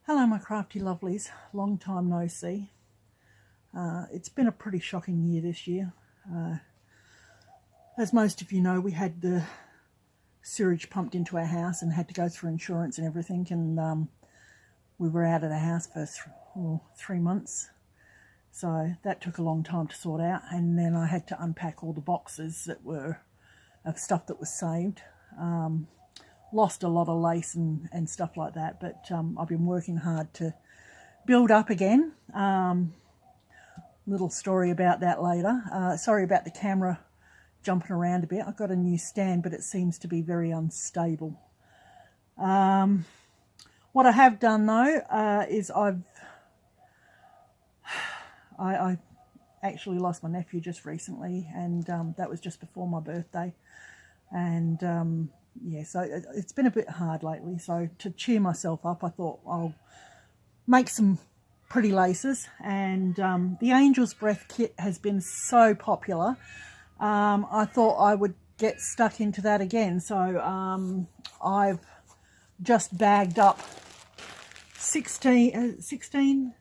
Hello my crafty lovelies, long time no see. It's been a pretty shocking year this year. As most of you know, we had the sewage pumped into our house and had to go through insurance and everything, and we were out of the house for 3 months. So that took a long time to sort out, and then I had to unpack all the boxes that were of stuff that was saved. Lost a lot of lace and stuff like that, but I've been working hard to build up again. Little story about that later. Sorry about the camera jumping around a bit. I've got a new stand, but it seems to be very unstable. What I have done though is I actually lost my nephew just recently, and that was just before my birthday, and yeah, so it's been a bit hard lately. So to cheer myself up, I thought I'll make some pretty laces, and the Angel's Breath kit has been so popular. I thought I would get stuck into that again, so I've just bagged up 16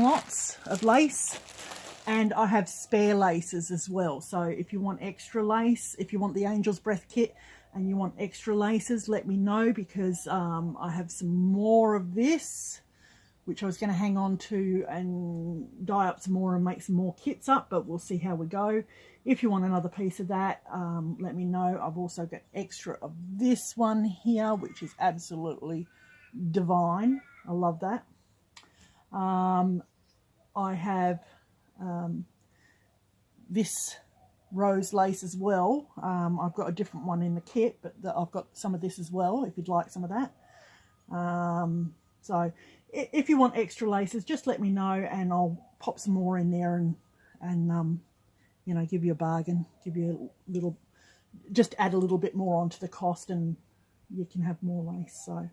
lots of lace, and I have spare laces as well. So if you want extra lace, if you want the Angel's Breath kit and you want extra laces, let me know, because I have some more of this, which I was going to hang on to and dye up some more and make some more kits up, but we'll see how we go. If you want another piece of that, let me know. I've also got extra of this one here, which is absolutely divine. I love that. I have this rose lace as well. I've got a different one in the kit, but I've got some of this as well if you'd like some of that. So if you want extra laces, just let me know and I'll pop some more in there and you know, give you a bargain, give you a little, just add a little bit more onto the cost and you can have more lace. So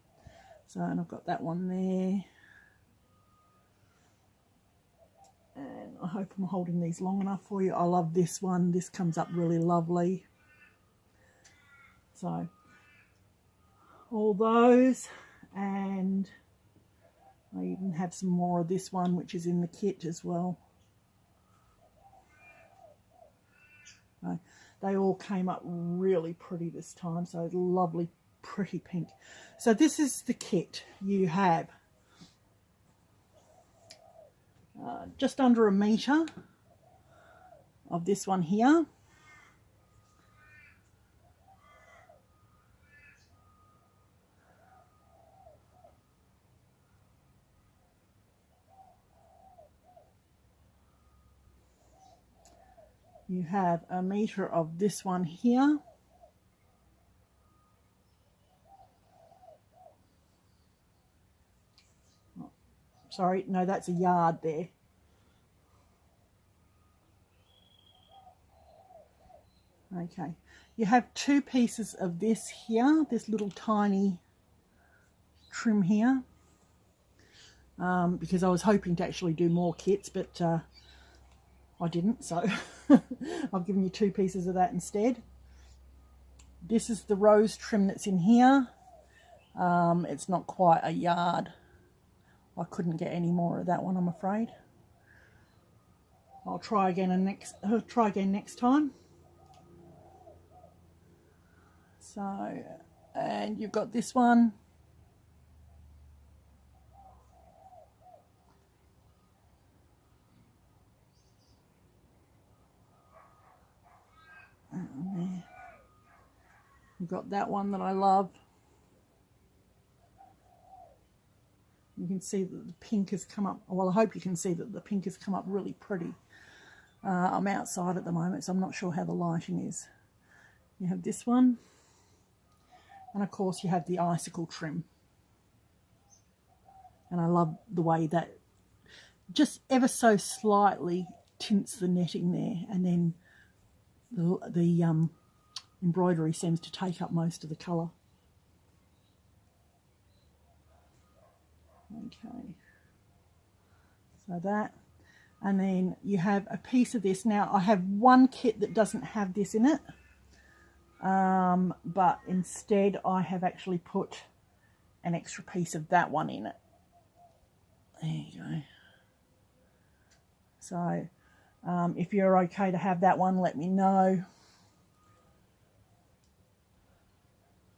and I've got that one there. And I hope I'm holding these long enough for you. I love this one. This comes up really lovely. So all those, and I even have some more of this one, which is in the kit as well. They all came up really pretty this time. So lovely, pretty pink. So this is the kit. You have just under 1 metre of this one here. You have 1 metre of this one here. Sorry, no, that's a yard there. Okay, you have 2 pieces of this here, this little tiny trim here, because I was hoping to actually do more kits, but I didn't, so I've given you 2 pieces of that instead. This is the rose trim that's in here. It's not quite a yard. I couldn't get any more of that one, I'm afraid. I'll try again next time. So, and you've got this one. And there. You've got that one that I love. You can see that the pink has come up. Well, I hope you can see that the pink has come up really pretty. I'm outside at the moment, so I'm not sure how the lighting is. You have this one. And of course you have the icicle trim. And I love the way that just ever so slightly tints the netting there. And then the embroidery seems to take up most of the colour. Okay, so that, and then you have a piece of this. Now I have one kit that doesn't have this in it, but instead I have actually put an extra piece of that one in it. There you go. So if you're okay to have that one, let me know.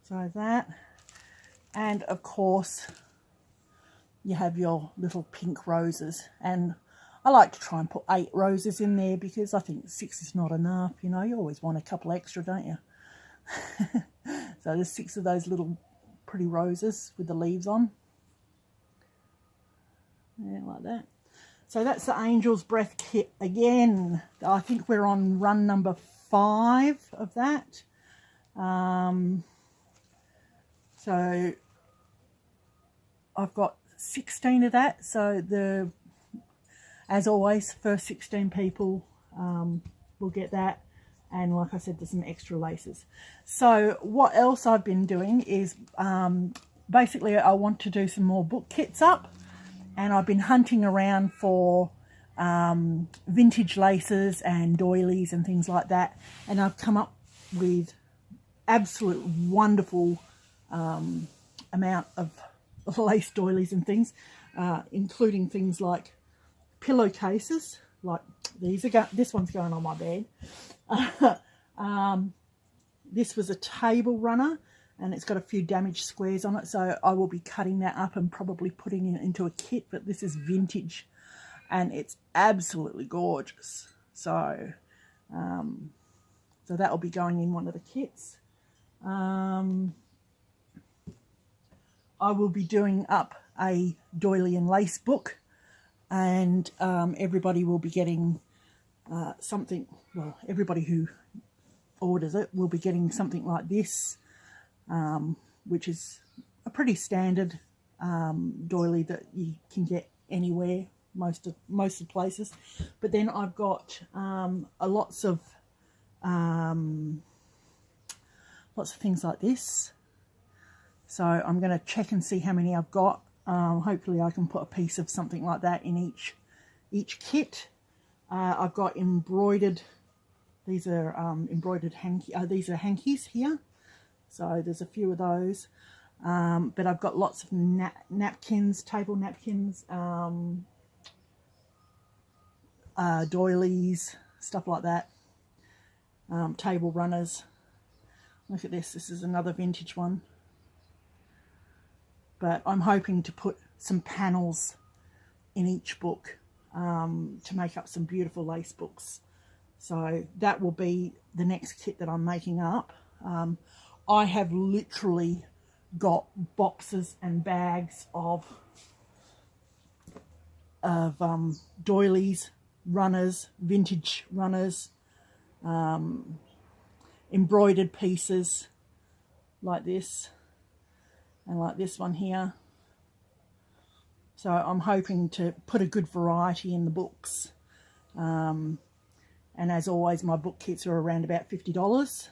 So that, and of course you have your little pink roses, and I like to try and put 8 roses in there because I think 6 is not enough. You know, you always want a couple extra, don't you? So there's 6 of those little pretty roses with the leaves on. Yeah, like that. So that's the Angel's Breath kit again. I think we're on run number 5 of that. So I've got 16 of that. So as always, first 16 people will get that. And like I said, there's some extra laces. So what else I've been doing is basically I want to do some more book kits up. And I've been hunting around for vintage laces and doilies and things like that. And I've come up with absolute wonderful amount of lace doilies and things, including things like pillowcases, like these are this one's going on my bed. This was a table runner, and it's got a few damaged squares on it, so I will be cutting that up and probably putting it into a kit. But this is vintage, and it's absolutely gorgeous. So, so that will be going in one of the kits. I will be doing up a doily and lace book, and everybody will be getting something. Well, everybody who orders it will be getting something like this, which is a pretty standard doily that you can get anywhere, most of places. But then I've got lots of things like this. So I'm going to check and see how many I've got. Hopefully I can put a piece of something like that in each kit. I've got embroidered. These are embroidered hanky. These are hankies here. So there's a few of those. But I've got lots of napkins, table napkins, doilies, stuff like that. Table runners. Look at this. This is another vintage one. But I'm hoping to put some panels in each book to make up some beautiful lace books. So that will be the next kit that I'm making up. I have literally got boxes and bags of doilies, runners, vintage runners, embroidered pieces like this. And like this one here. So I'm hoping to put a good variety in the books. And as always, my book kits are around about $50.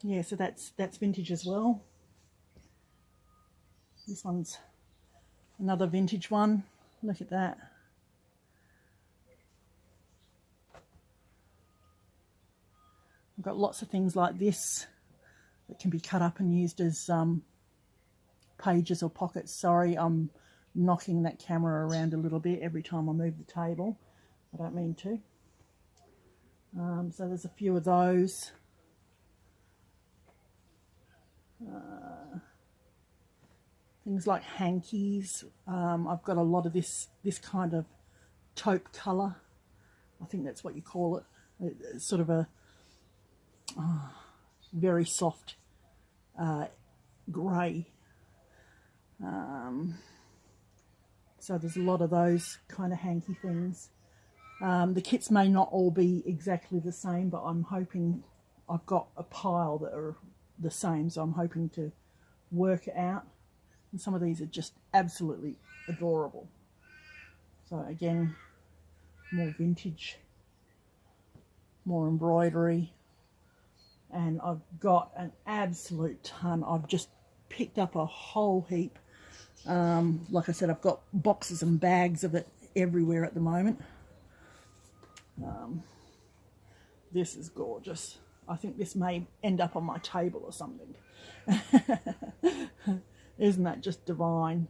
Yeah, so that's vintage as well. This one's another vintage one. Look at that. I've got lots of things like this that can be cut up and used as pages or pockets. Sorry, I'm knocking that camera around a little bit every time I move the table. I don't mean to. So there's a few of those. Things like hankies. I've got a lot of this kind of taupe colour. I think that's what you call it. It's sort of a very soft grey. So there's a lot of those kind of hanky things. The kits may not all be exactly the same, but I'm hoping I've got a pile that are the same, so I'm hoping to work it out. And some of these are just absolutely adorable. So again, more vintage, more embroidery. And I've got an absolute ton. I've just picked up a whole heap. Like I said, I've got boxes and bags of it everywhere at the moment. This is gorgeous. I think this may end up on my table or something. Isn't that just divine?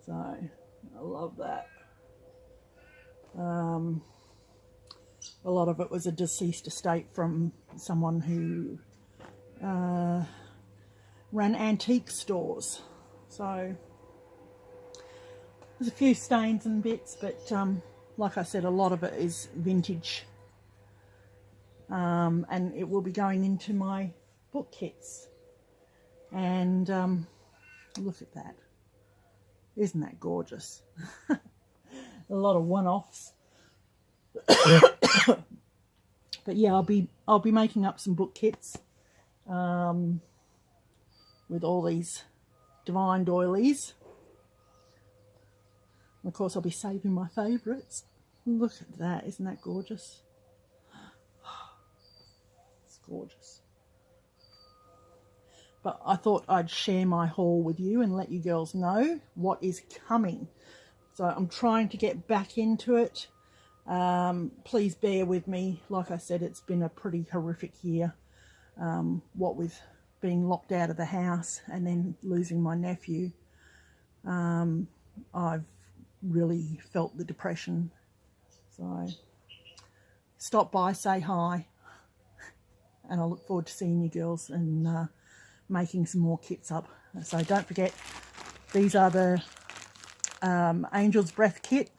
So I love that. A lot of it was a deceased estate from someone who ran antique stores. So there's a few stains and bits, but like I said, a lot of it is vintage. And it will be going into my book kits. And look at that. Isn't that gorgeous? A lot of one-offs. But yeah, I'll be making up some book kits with all these divine doilies. And of course, I'll be saving my favourites. Look at that. Isn't that gorgeous? It's gorgeous. But I thought I'd share my haul with you and let you girls know what is coming. So I'm trying to get back into it. Please bear with me. Like I said, it's been a pretty horrific year. What with being locked out of the house and then losing my nephew. I've really felt the depression. So stop by, say hi. And I look forward to seeing you girls and making some more kits up. So don't forget, these are the Angel's Breath kit.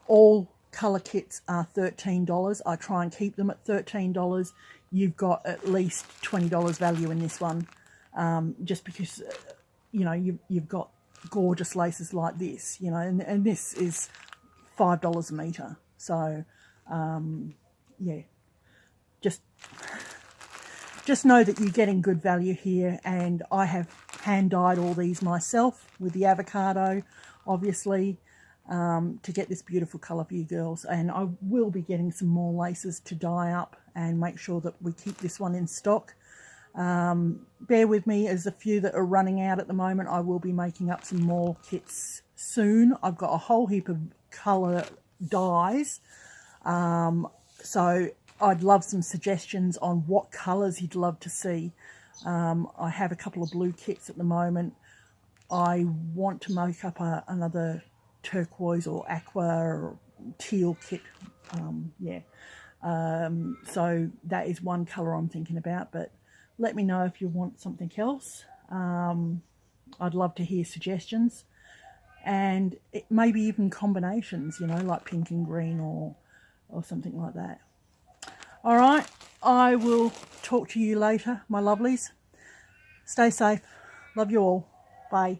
All colour kits are $13. I try and keep them at $13. You've got at least $20 value in this one, just because you know you've got gorgeous laces like this, you know, and this is $5 a metre. So yeah, just know that you're getting good value here. And I have hand dyed all these myself with the avocado, obviously, to get this beautiful colour for you girls. And I will be getting some more laces to dye up and make sure that we keep this one in stock. Bear with me, there's a few that are running out at the moment. I will be making up some more kits soon. I've got a whole heap of colour dyes. So I'd love some suggestions on what colours you'd love to see. I have a couple of blue kits at the moment. I want to make up another turquoise or aqua or teal kit. So that is one colour I'm thinking about, but let me know if you want something else. I'd love to hear suggestions, and maybe even combinations, you know, like pink and green or something like that. All right, I will talk to you later, my lovelies. Stay safe. Love you all. Bye.